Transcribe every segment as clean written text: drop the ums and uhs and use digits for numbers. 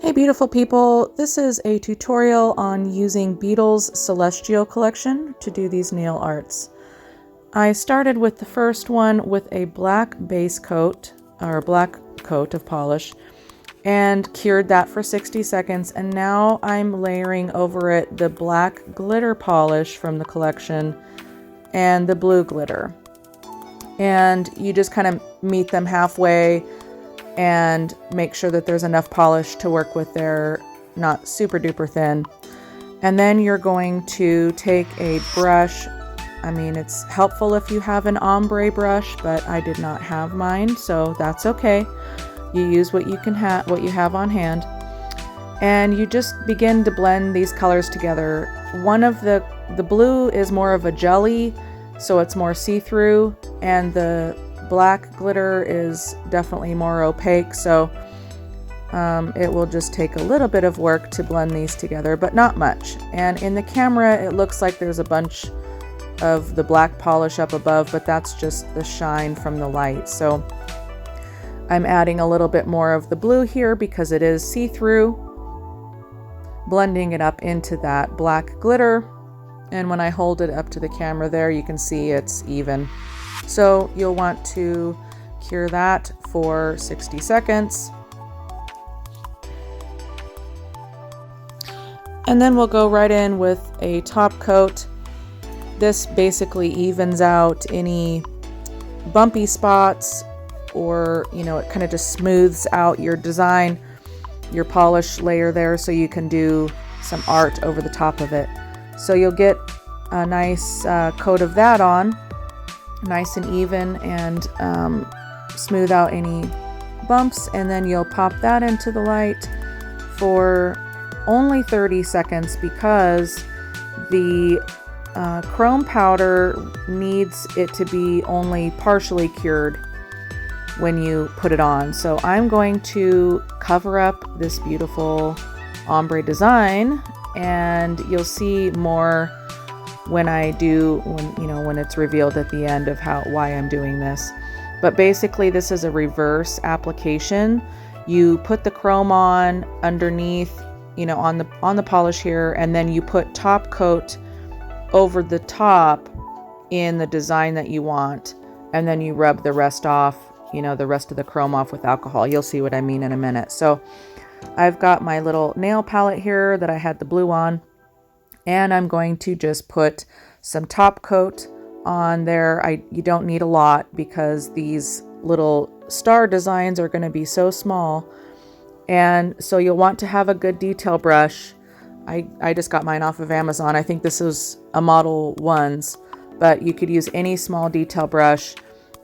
Hey beautiful people, this is a tutorial on using Beatles Celestial Collection to do these nail arts. I started with the first one with a black base coat, or black coat of polish, and cured that for 60 seconds, and now I'm layering over it the black glitter polish from the collection and the blue glitter. And you just kind of meet them halfway and make sure that there's enough polish to work with. They're not super duper thin. And then you're going to take a brush. I mean, it's helpful if you have an ombre brush, but I did not have mine, so that's okay. You use what you can have, what you have on hand, and you just begin to blend these colors together. One of the blue is more of a jelly, so it's more see-through, and the black glitter is definitely more opaque, so it will just take a little bit of work to blend these together, but not much. And in the camera it looks like there's a bunch of the black polish up above, but that's just the shine from the light. So I'm adding a little bit more of the blue here because it is see-through, blending it up into that black glitter, and when I hold it up to the camera there, you can see it's even. So you'll want to cure that for 60 seconds. And then we'll go right in with a top coat. This basically evens out any bumpy spots, or, you know, it kind of just smooths out your design, your polish layer there, so you can do some art over the top of it. So you'll get a nice coat of that on, nice and even, and smooth out any bumps, and then you'll pop that into the light for only 30 seconds because the chrome powder needs it to be only partially cured when you put it on. So I'm going to cover up this beautiful ombre design, and you'll see more when when it's revealed at the end of why I'm doing this. But basically this is a reverse application. You put the chrome on underneath, on the polish here, and then you put top coat over the top in the design that you want, and then you rub the rest off, the rest of the chrome off with alcohol. You'll see what I mean in a minute. So I've got my little nail palette here that I had the blue on, and I'm going to just put some top coat on there. You don't need a lot because these little star designs are going to be so small, and so you'll want to have a good detail brush. I just got mine off of Amazon. I think this is a Model-Ones, but you could use any small detail brush.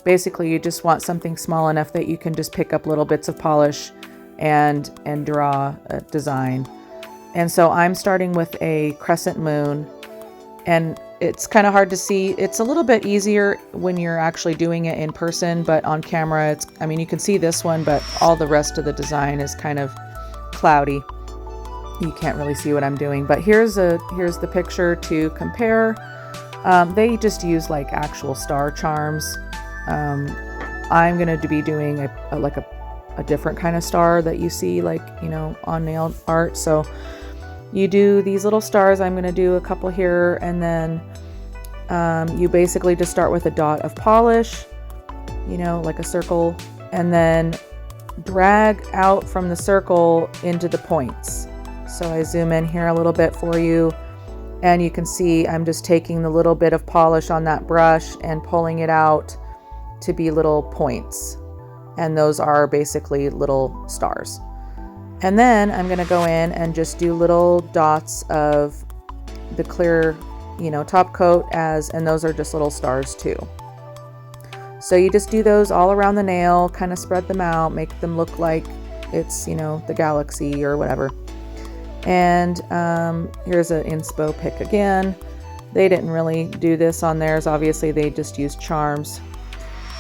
Basically, you just want something small enough that you can just pick up little bits of polish and draw a design. And so I'm starting with a crescent moon, and it's kind of hard to see. It's a little bit easier when you're actually doing it in person, but on camera, you can see this one, but all the rest of the design is kind of cloudy. You can't really see what I'm doing, but here's the picture to compare. They just use like actual star charms. I'm going to be doing a different kind of star that you see on nail art. So you do these little stars. I'm going to do a couple here, and then you basically just start with a dot of polish, like a circle, and then drag out from the circle into the points. So I zoom in here a little bit for you, and you can see I'm just taking the little bit of polish on that brush and pulling it out to be little points, and those are basically little stars. And then I'm going to go in and just do little dots of the clear, top coat, and those are just little stars too. So you just do those all around the nail, kind of spread them out, make them look like it's, the galaxy or whatever. And here's an inspo pick again. They didn't really do this on theirs. Obviously, they just used charms.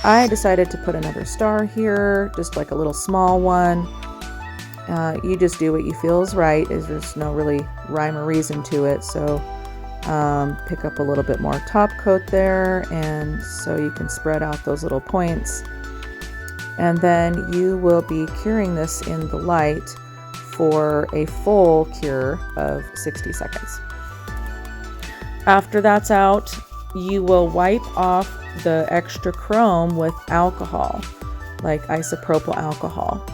I decided to put another star here, just like a little small one. You just do what you feel is right. There's no really rhyme or reason to it. So pick up a little bit more top coat there, and so you can spread out those little points. And then you will be curing this in the light for a full cure of 60 seconds. After that's out, you will wipe off the extra chrome with alcohol, like isopropyl alcohol.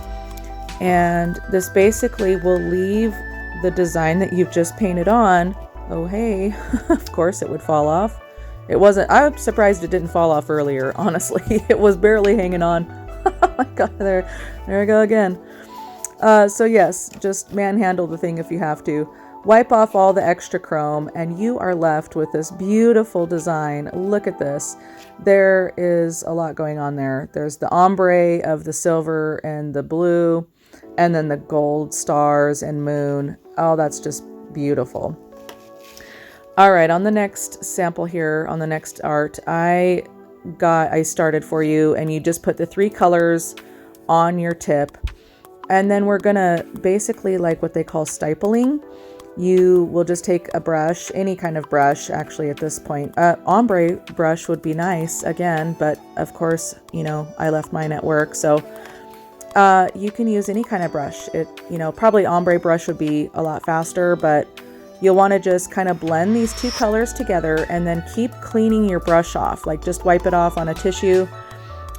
And this basically will leave the design that you've just painted on. Oh, hey, of course it would fall off. It wasn't, I'm surprised it didn't fall off earlier, honestly. It was barely hanging on. Oh my God, there we go again. So yes, just manhandle the thing if you have to. Wipe off all the extra chrome and you are left with this beautiful design. Look at this. There is a lot going on there. There's the ombre of the silver and the blue, and then the gold stars and moon. Oh, that's just beautiful. All right, on the next sample here, on the next art, I started for you, and you just put the 3 colors on your tip. And then we're gonna basically, like what they call stippling. You will just take a brush, any kind of brush actually at this point. Ombre brush would be nice again, but of course, you know, I left mine at work. So you can use any kind of brush. Probably ombre brush would be a lot faster, but you'll want to just kind of blend these 2 colors together and then keep cleaning your brush off. Like just wipe it off on a tissue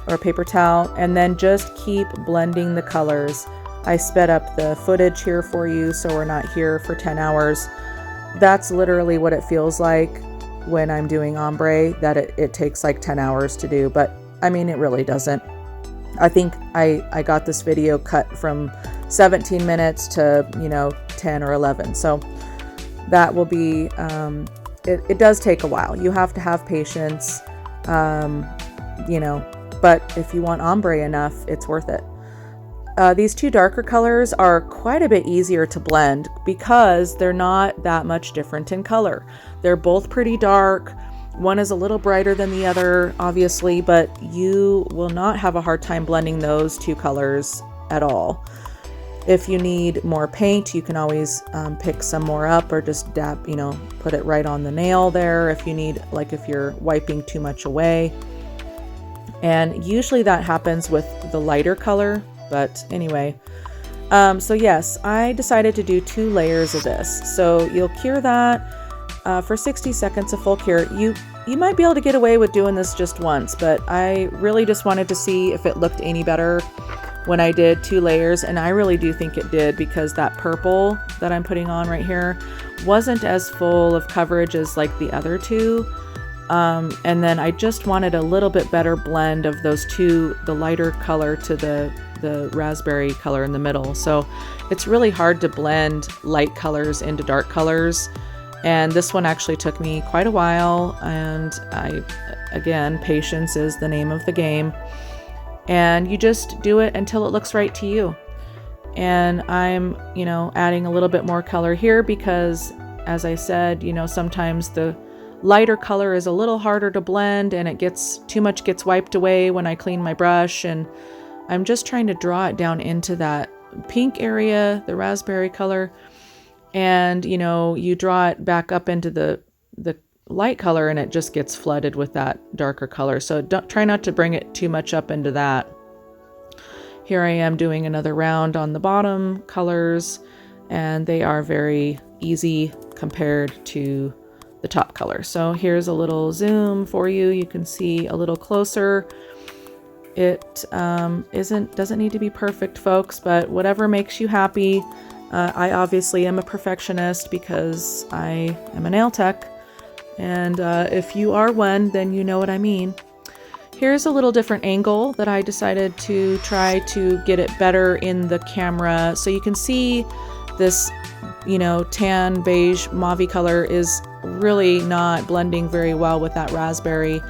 or a paper towel and then just keep blending the colors. I sped up the footage here for you so we're not here for 10 hours. That's literally what it feels like when I'm doing ombre, that it takes like 10 hours to do, but I mean, it really doesn't. I think I got this video cut from 17 minutes to, 10 or 11. So that will be, it does take a while. You have to have patience, but if you want ombre enough, it's worth it. These 2 darker colors are quite a bit easier to blend because they're not that much different in color. They're both pretty dark. One is a little brighter than the other, obviously, but you will not have a hard time blending those 2 colors at all. If you need more paint, you can always pick some more up or just dab, put it right on the nail there if you need, like if you're wiping too much away. And usually that happens with the lighter color. But anyway, so yes, I decided to do 2 layers of this. So you'll cure that for 60 seconds, a full cure. You might be able to get away with doing this just once, but I really just wanted to see if it looked any better when I did 2 layers. And I really do think it did, because that purple that I'm putting on right here wasn't as full of coverage as like the other 2. And then I just wanted a little bit better blend of those 2, the lighter color to the raspberry color in the middle. So it's really hard to blend light colors into dark colors. And this one actually took me quite a while. And again, patience is the name of the game. And you just do it until it looks right to you. And I'm, adding a little bit more color here because, as I said, sometimes the lighter color is a little harder to blend and it gets wiped away when I clean my brush. And I'm just trying to draw it down into that pink area, the raspberry color. And, you draw it back up into the light color and it just gets flooded with that darker color. So try not to bring it too much up into that. Here I am doing another round on the bottom colors, and they are very easy compared to the top color. So here's a little zoom for you. You can see a little closer. It doesn't need to be perfect, folks, but whatever makes you happy. I obviously am a perfectionist because I am a nail tech. And if you are one, then you know what I mean. Here's a little different angle that I decided to try to get it better in the camera. So you can see this, tan, beige, mauve color is really not blending very well with that raspberry.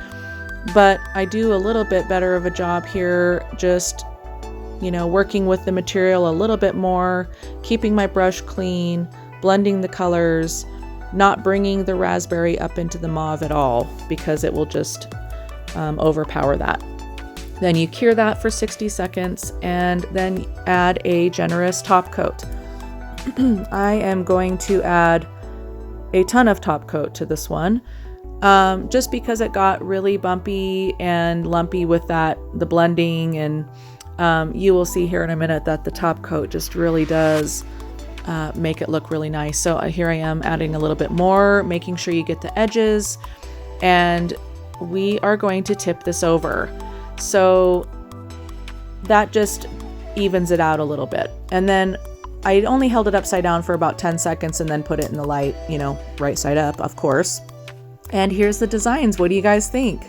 But I do a little bit better of a job here, just, working with the material a little bit more, keeping my brush clean, blending the colors, not bringing the raspberry up into the mauve at all, because it will just overpower that. Then you cure that for 60 seconds and then add a generous top coat. I am going to add a ton of top coat to this one. Just because it got really bumpy and lumpy with the blending, and you will see here in a minute that the top coat just really does make it look really nice. So here I am adding a little bit more, making sure you get the edges, and we are going to tip this over. So that just evens it out a little bit. And then I only held it upside down for about 10 seconds and then put it in the light, you know, right side up, of course. And here's the designs. What do you guys think?